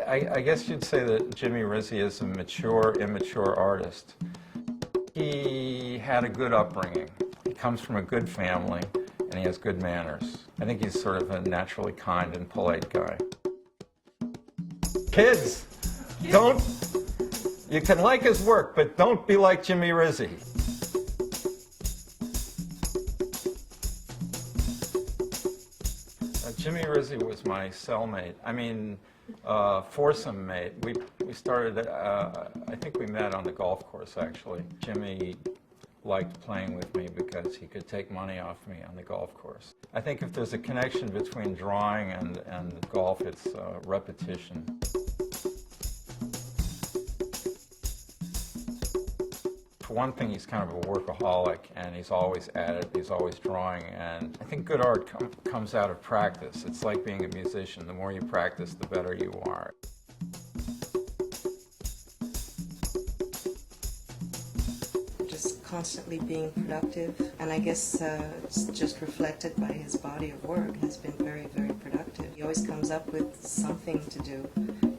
I guess you'd say that Jimmy Rizzi is a mature, immature artist. He had a good upbringing. He comes from a good family, and he has good manners. I think he's sort of a naturally kind and polite guy. Kids, don't, you can like his work, but don't be like Jimmy Rizzi. Jimmy Rizzi was my cellmate. I mean, foursome mate. We started, I think we met on the golf course, actually. Jimmy liked playing with me because he could take money off me on the golf course. I think if there's a connection between drawing and golf, it's repetition. For one thing, he's kind of a workaholic, and he's always at it, he's always drawing, and I think good art comes out of practice. It's like being a musician. The more you practice, the better you are. Just constantly being productive, and I guess it's just reflected by his body of work. Has been very, very productive. He always comes up with something to do.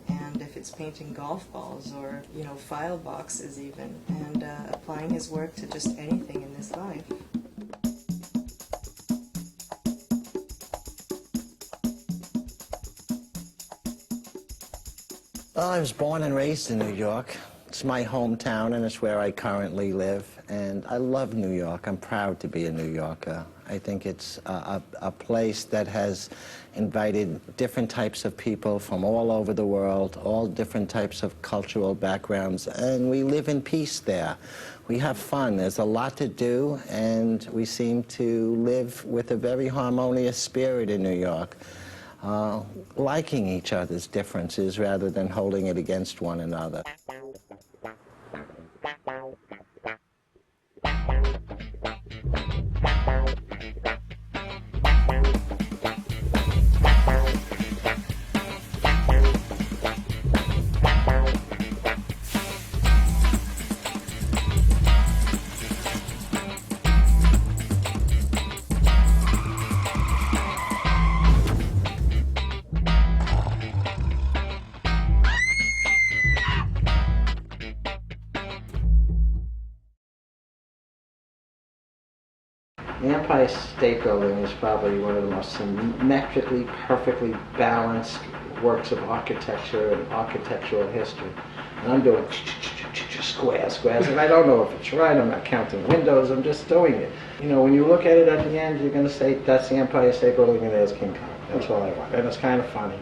And if it's painting golf balls or, you know, file boxes even, and applying his work to just anything in this life. Well, I was born and raised in New York. It's my hometown, and it's where I currently live. And I love New York. I'm proud to be a New Yorker. I think it's a place that has invited different types of people from all over the world, all different types of cultural backgrounds, and we live in peace there. We have fun. There's a lot to do, and we seem to live with a very harmonious spirit in New York, liking each other's differences rather than holding it against one another. The Empire State Building is probably one of the most symmetrically, perfectly balanced works of architecture and architectural history. And I'm doing squares, and I don't know if it's right. I'm not counting windows. I'm just doing it. You know, when you look at it at the end, you're going to say, that's the Empire State Building and there's King Kong. That's all I want. And it's kind of funny.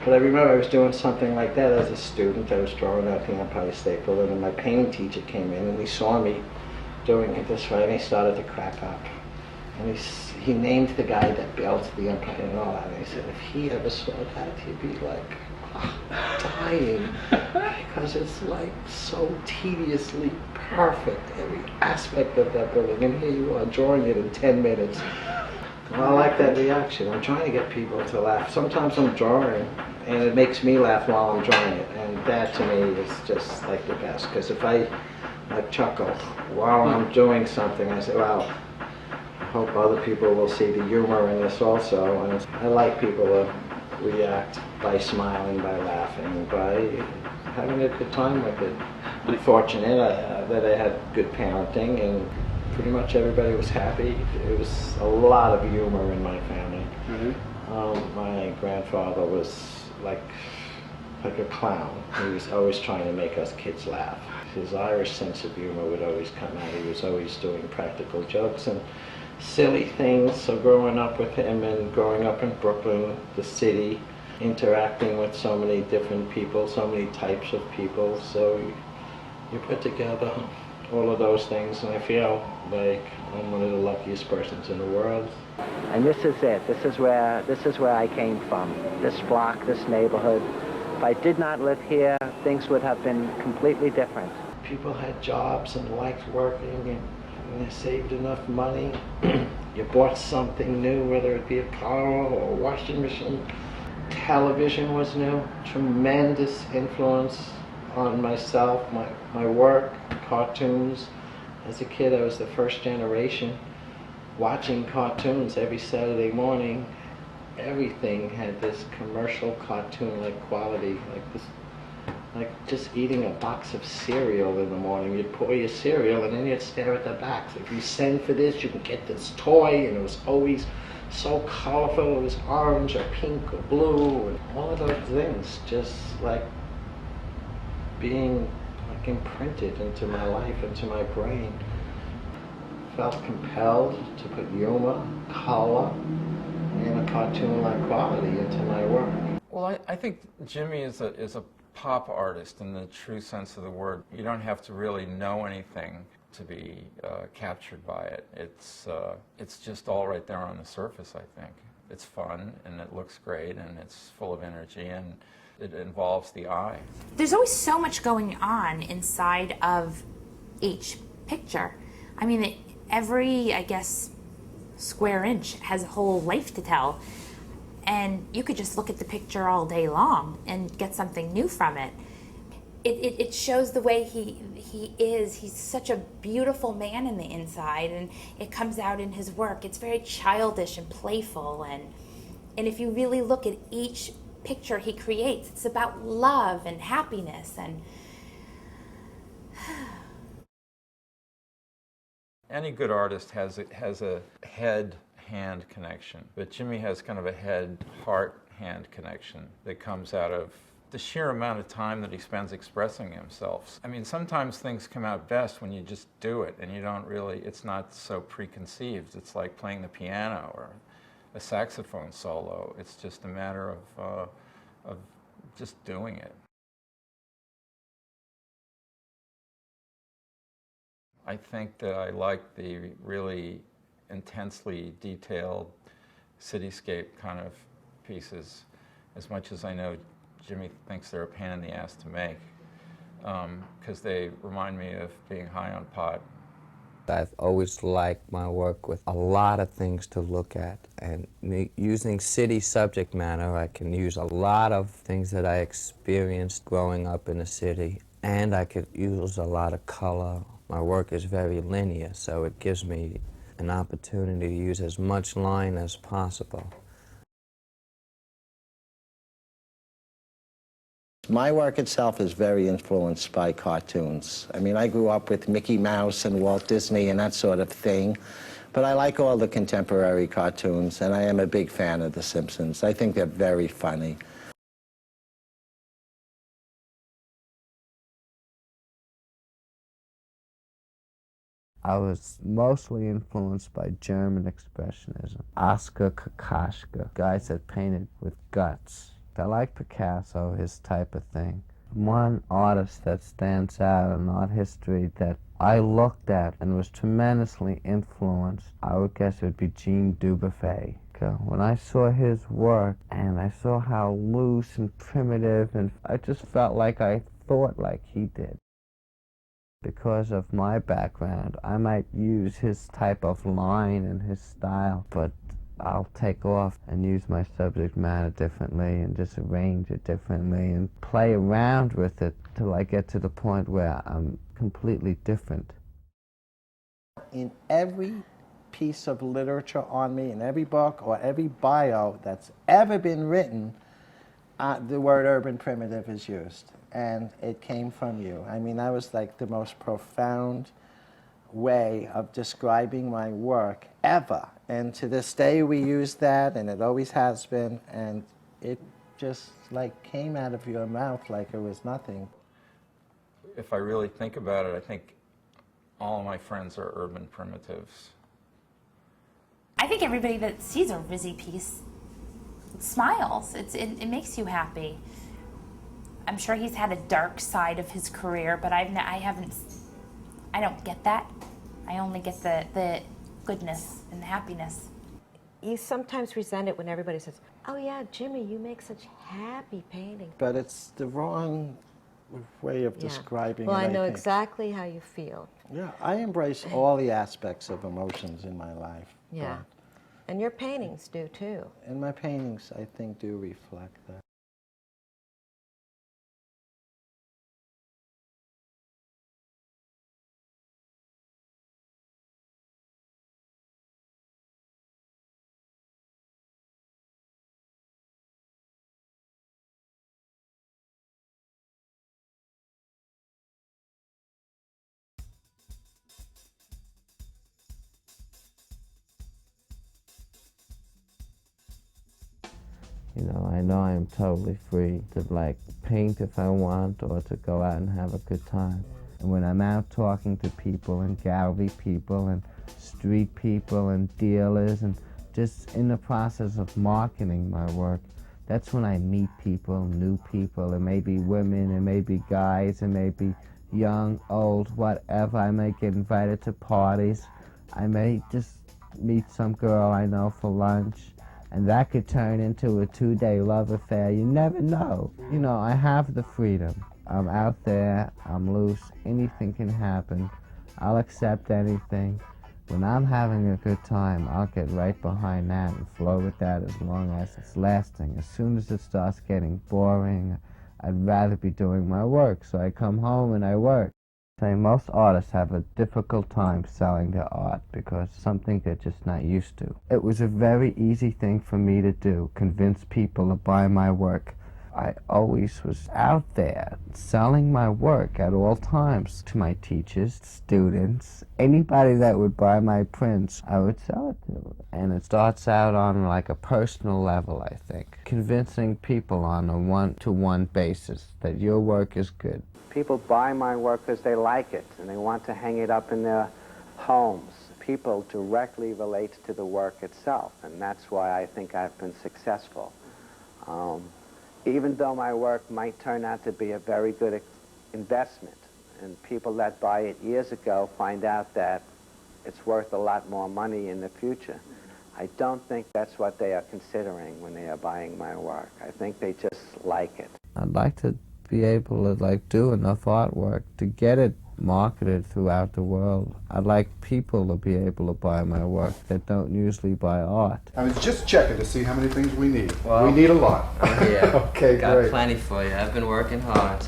But I remember I was doing something like that as a student. I was drawing out the Empire State Building, and my painting teacher came in and he saw me doing it this way, and he started to crack up. And he named the guy that built the Empire and all that. And he said if he ever saw that, he'd be like dying, because it's like so tediously perfect, every aspect of that building. And here you are drawing it in 10 minutes. Well, I like that reaction. I'm trying to get people to laugh. Sometimes I'm drawing, and it makes me laugh while I'm drawing it. And that to me is just like the best, because if I chuckle while I'm doing something, I say, well, I hope other people will see the humor in this also. And I like people to react by smiling, by laughing, by having a good time with it. I'm fortunate that I had good parenting, and pretty much everybody was happy. It was a lot of humor in my family. My grandfather was like a clown. He was always trying to make us kids laugh. His Irish sense of humor would always come out. He was always doing practical jokes and silly things. So growing up with him and growing up in Brooklyn, the city, interacting with so many different people, so many types of people, so you put together all of those things, and I feel like I'm one of the luckiest persons in the world. And this is it. This is where I came from. This block, this neighborhood. If I did not live here, things would have been completely different. People had jobs and liked working, and they saved enough money. You bought something new, whether it be a car or a washing machine. Television was new. Tremendous influence on myself, my work, cartoons. As a kid, I was the first generation watching cartoons every Saturday morning everything had this commercial cartoon-like quality, like this, like just eating a box of cereal in the morning. You'd pour your cereal and then you'd stare at the box. If you send for this, you can get this toy, and it was always so colorful. It was orange or pink or blue, and all of those things just like being like imprinted into my life, into my brain. Felt compelled to put humor, color, and a cartoon-like quality into my work. Well, I think Jimmy is a pop artist in the true sense of the word. You don't have to really know anything to be captured by it. It's just all right there on the surface, I think. It's fun, and it looks great, and it's full of energy, and it involves the eye. There's always so much going on inside of each picture. I mean, every, I guess, square inch has a whole life to tell. And you could just look at the picture all day long and get something new from it. It shows the way he is. He's such a beautiful man in the inside, and it comes out in his work. It's very childish and playful, and if you really look at each picture he creates, it's about love and happiness and Any good artist has a head-hand connection, but Jimmy has kind of a head-heart-hand connection that comes out of the sheer amount of time that he spends expressing himself. I mean, sometimes things come out best when you just do it, and you don't really, it's not so preconceived. It's like playing the piano or a saxophone solo. It's just a matter of just doing it. I think that I like the really intensely detailed cityscape kind of pieces as much as I know Jimmy thinks they're a pain in the ass to make, because they remind me of being high on pot. I've always liked my work with a lot of things to look at, and using city subject matter, I can use a lot of things that I experienced growing up in the city, and I could use a lot of color. My work is very linear, so it gives me an opportunity to use as much line as possible. My work itself is very influenced by cartoons. I mean, I grew up with Mickey Mouse and Walt Disney and that sort of thing, but I like all the contemporary cartoons, and I am a big fan of The Simpsons. I think they're very funny. I was mostly influenced by German Expressionism. Oskar Kokoschka, guys that painted with guts. I like Picasso, his type of thing. One artist that stands out in art history that I looked at and was tremendously influenced, I would guess it would be Jean Dubuffet. When I saw his work and I saw how loose and primitive, and I just felt like I thought like he did. Because of my background, I might use his type of line and his style, but I'll take off and use my subject matter differently and just arrange it differently and play around with it till I get to the point where I'm completely different. In every piece of literature on me, in every book or every bio that's ever been written, the word urban primitive is used, and it came from you. I mean, that was like the most profound way of describing my work ever. And to this day we use that, and it always has been, and it just like came out of your mouth like it was nothing. If I really think about it, I think all of my friends are urban primitives. I think everybody that sees a Rizzi piece smiles. It makes you happy. I'm sure he's had a dark side of his career, but I don't get that. I only get the goodness and the happiness. You sometimes resent it when everybody says, "Oh yeah, Jimmy, you make such happy paintings." But it's the wrong way of describing well, it, I know think. exactly how you feel. Yeah, I embrace all the aspects of emotions in my life. Yeah, and your paintings do too. And my paintings, I think, do reflect that. You know I am totally free to like paint if I want or to go out and have a good time. And when I'm out talking to people and gallery people and street people and dealers and just in the process of marketing my work, that's when I meet people, new people. It may be women, it may be guys, it may be young, old, whatever. I may get invited to parties. I may just meet some girl I know for lunch, and that could turn into a 2-day love affair. You never know. You know, I have the freedom. I'm out there, I'm loose, anything can happen. I'll accept anything. When I'm having a good time, I'll get right behind that and flow with that as long as it's lasting. As soon as it starts getting boring, I'd rather be doing my work, so I come home and I work. Most artists have a difficult time selling their art because it's something they're just not used to. It was a very easy thing for me to do, convince people to buy my work. I always was out there selling my work at all times to my teachers, students, anybody that would buy my prints, I would sell it to. And it starts out on like a personal level, I think. Convincing people on a one-to-one basis that your work is good. People buy my work because they like it and they want to hang it up in their homes. People directly relate to the work itself, and that's why I think I've been successful. Even though my work might turn out to be a very good investment, and people that buy it years ago find out that it's worth a lot more money in the future, I don't think that's what they are considering when they are buying my work. I think they just like it. I'd like to be able to like do enough artwork to get it marketed throughout the world. I'd like people to be able to buy my work that don't usually buy art. I was just checking to see how many things we need. Well, we need a lot. Yeah, Okay, got great. plenty for you. I've been working hard.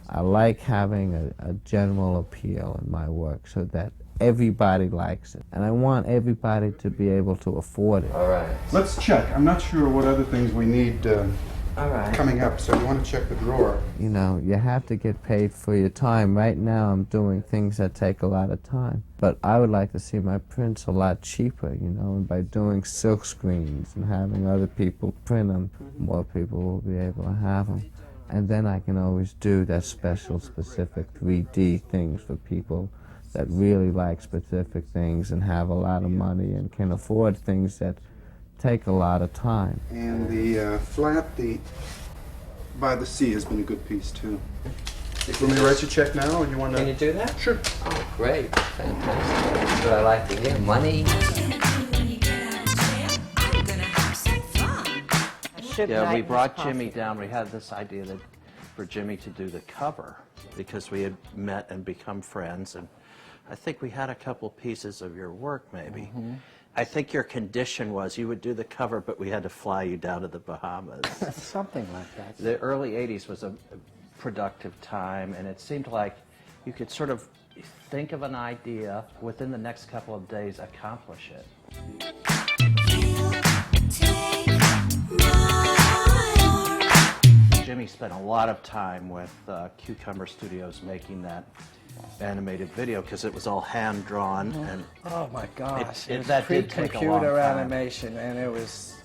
I like having a general appeal in my work so that everybody likes it. And I want everybody to be able to afford it. All right. Let's check. I'm not sure what other things we need All right. coming up, so you want to check the drawer. You know, you have to get paid for your time. Right now I'm doing things that take a lot of time. But I would like to see my prints a lot cheaper, you know, and by doing silk screens and having other people print them, more people will be able to have them. And then I can always do that special, specific 3D things for people that really like specific things and have a lot of money and can afford things that take a lot of time. And the flat, by the sea has been a good piece too. You want me to write you a check now, or you want to? Can you do that? Sure. Oh, great. Fantastic. That's what I like to hear. Money. Yeah, we brought Jimmy down. We had this idea that for Jimmy to do the cover because we had met and become friends, and I think we had a couple pieces of your work maybe. I think your condition was you would do the cover, but we had to fly you down to the Bahamas. Something like that. The early 80s was a productive time, and it seemed like you could sort of think of an idea, within the next couple of days accomplish it. Jimmy spent a lot of time with Cucumber Studios making that animated video because it was all hand-drawn. And oh my gosh, it it was that did take a long pre-computer time. animation, and it was,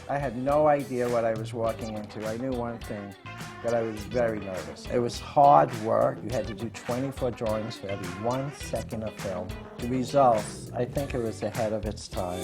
I had no idea what I was walking into. I knew one thing, that I was very nervous. It was hard work. You had to do 24 drawings for every 1 second of film. The results, I think it was ahead of its time.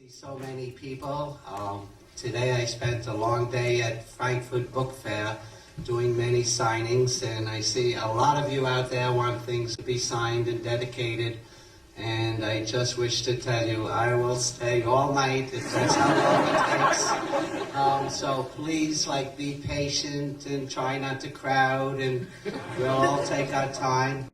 So many people. Today I spent a long day at Frankfurt Book Fair doing many signings, and I see a lot of you out there want things to be signed and dedicated, and I just wish to tell you I will stay all night if that's how long it takes. So please, be patient and try not to crowd, and we'll all take our time.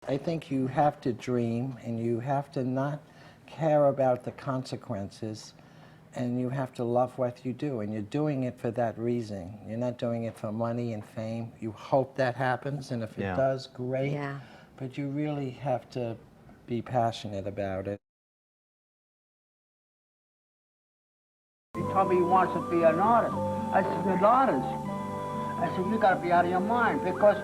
I think you have to dream, and you have to not care about the consequences, and you have to love what you do, and you're doing it for that reason. You're not doing it for money and fame. You hope that happens, and if it does, great. Yeah. But you really have to be passionate about it. He told me he wants to be an artist. I said, an artist? I said, you got to be out of your mind, because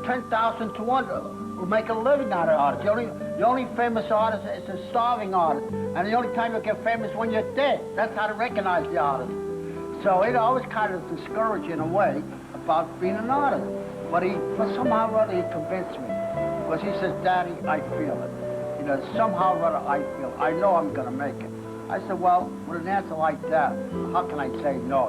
10,000 to 1 will make a living out of art. The only famous artist is a starving artist. And the only time you'll get famous when you're dead. That's how to recognize the artist. So it always kind of discouraged in a way about being an artist. But somehow or other he convinced me. Because he says, Daddy, I feel it. Somehow or other I feel it. I know I'm going to make it. I said, well, with an answer like that, how can I say no,